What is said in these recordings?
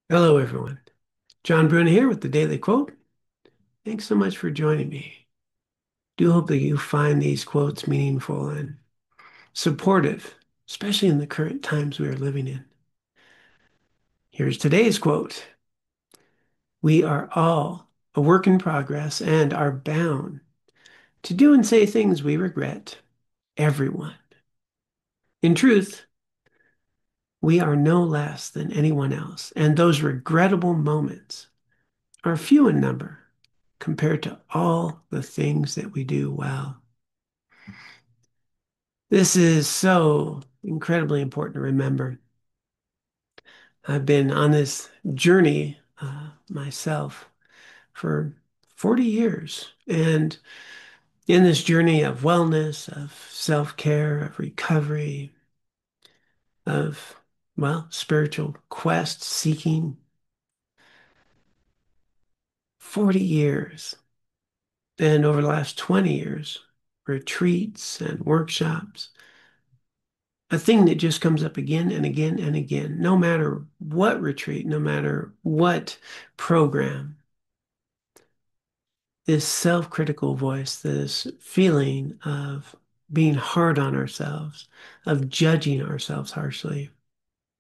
Hello, everyone. John Bruna here with the Daily Quote. Thanks so much for joining me. Do hope that you find these quotes meaningful and supportive, especially in the current times we are living in. Here's today's quote. We are all a work in progress and are bound to do and say things we regret. Everyone. In truth, we are no less than anyone else, and those regrettable moments are few in number compared to all the things that we do well. This is so incredibly important to remember. I've been on this journey myself for 40 years. And in this journey of wellness, of self-care, of recovery, of, well, spiritual quest seeking, 40 years. And over the last 20 years, retreats and workshops, a thing that just comes up again and again and again, no matter what retreat, no matter what program, this self-critical voice, this feeling of being hard on ourselves, of judging ourselves harshly,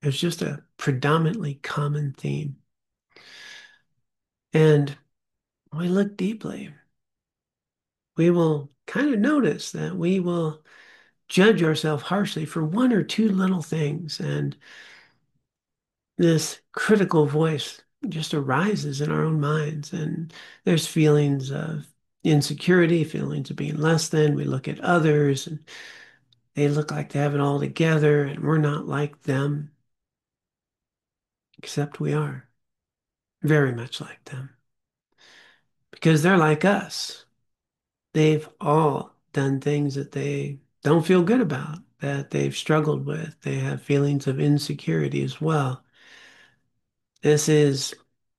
is just a predominantly common theme. And when we look deeply, we will kind of notice that we will judge ourselves harshly for one or two little things. And this critical voice just arises in our own minds. And there's feelings of insecurity, feelings of being less than. We look at others and they look like they have it all together, and we're not like them, except we are very much like them because they're like us. They've all done things that they don't feel good about, that they've struggled with. They have feelings of insecurity as well. This is,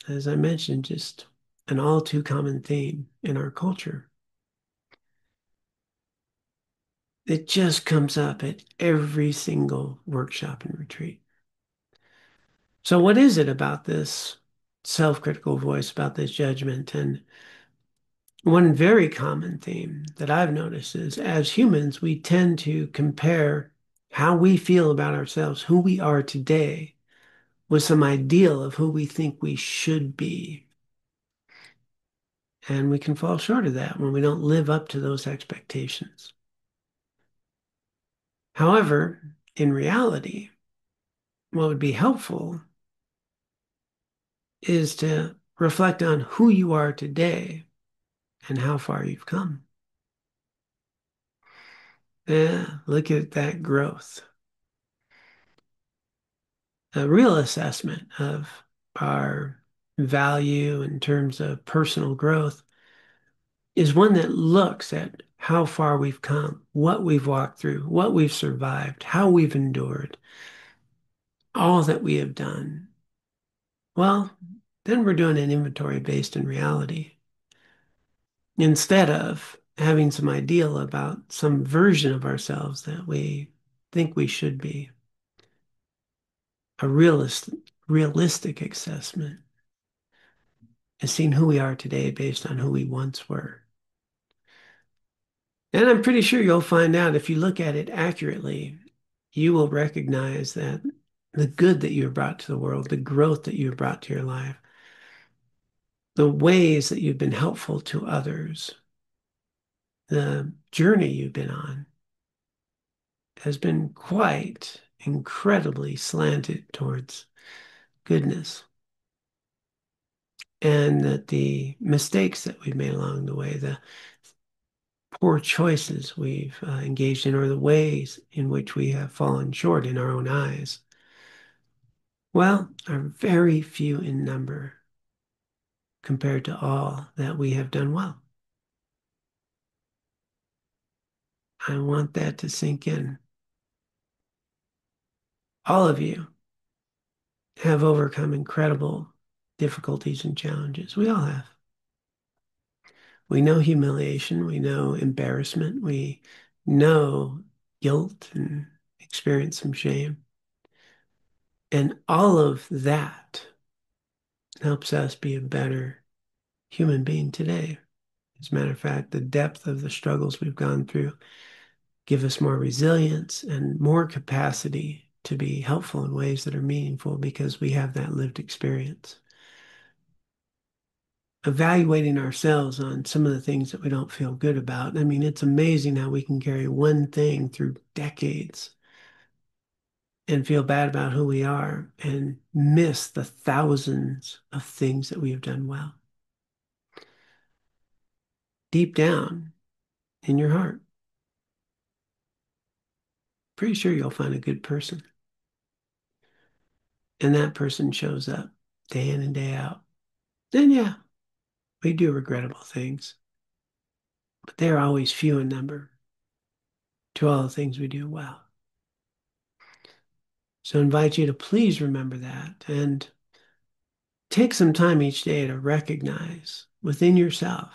as I mentioned, just an all too common theme in our culture. It just comes up at every single workshop and retreat. So, what is it about this self-critical voice, about this judgment? And one very common theme that I've noticed is as humans, we tend to compare how we feel about ourselves, who we are today, with some ideal of who we think we should be. And we can fall short of that when we don't live up to those expectations. However, in reality, what would be helpful is to reflect on who you are today and how far you've come. Yeah, look at that growth. A real assessment of our value in terms of personal growth is one that looks at how far we've come, what we've walked through, what we've survived, how we've endured, all that we have done. Well, then we're doing an inventory based in reality instead of having some ideal about some version of ourselves that we think we should be. A realistic assessment is seeing who we are today based on who we once were. And I'm pretty sure you'll find out if you look at it accurately, you will recognize that the good that you have brought to the world, the growth that you have brought to your life, the ways that you've been helpful to others, the journey you've been on has been quite incredibly slanted towards goodness. And that the mistakes that we've made along the way, the poor choices we've engaged in, or the ways in which we have fallen short in our own eyes, well, are very few in number compared to all that we have done well. I want that to sink in. All of you have overcome incredible difficulties and challenges. We all have. We know humiliation, we know embarrassment, we know guilt and experience some shame. And all of that helps us be a better human being today. As a matter of fact, the depth of the struggles we've gone through give us more resilience and more capacity to be helpful in ways that are meaningful because we have that lived experience. Evaluating ourselves on some of the things that we don't feel good about. I mean, it's amazing how we can carry one thing through decades and feel bad about who we are and miss the thousands of things that we have done well. Deep down in your heart, pretty sure you'll find a good person. And that person shows up day in and day out. Then, yeah, we do regrettable things, but they're always few in number to all the things we do well. So I invite you to please remember that and take some time each day to recognize within yourself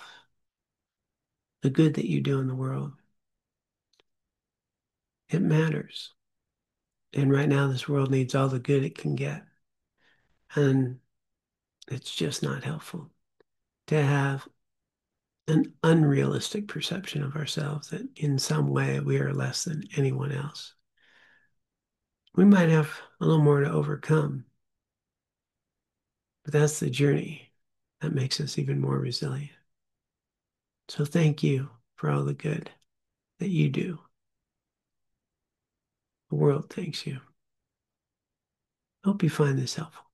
the good that you do in the world. It matters. And right now, this world needs all the good it can get. And it's just not helpful to have an unrealistic perception of ourselves that in some way we are less than anyone else. We might have a little more to overcome, but that's the journey that makes us even more resilient. So thank you for all the good that you do. The world thanks you. Hope you find this helpful.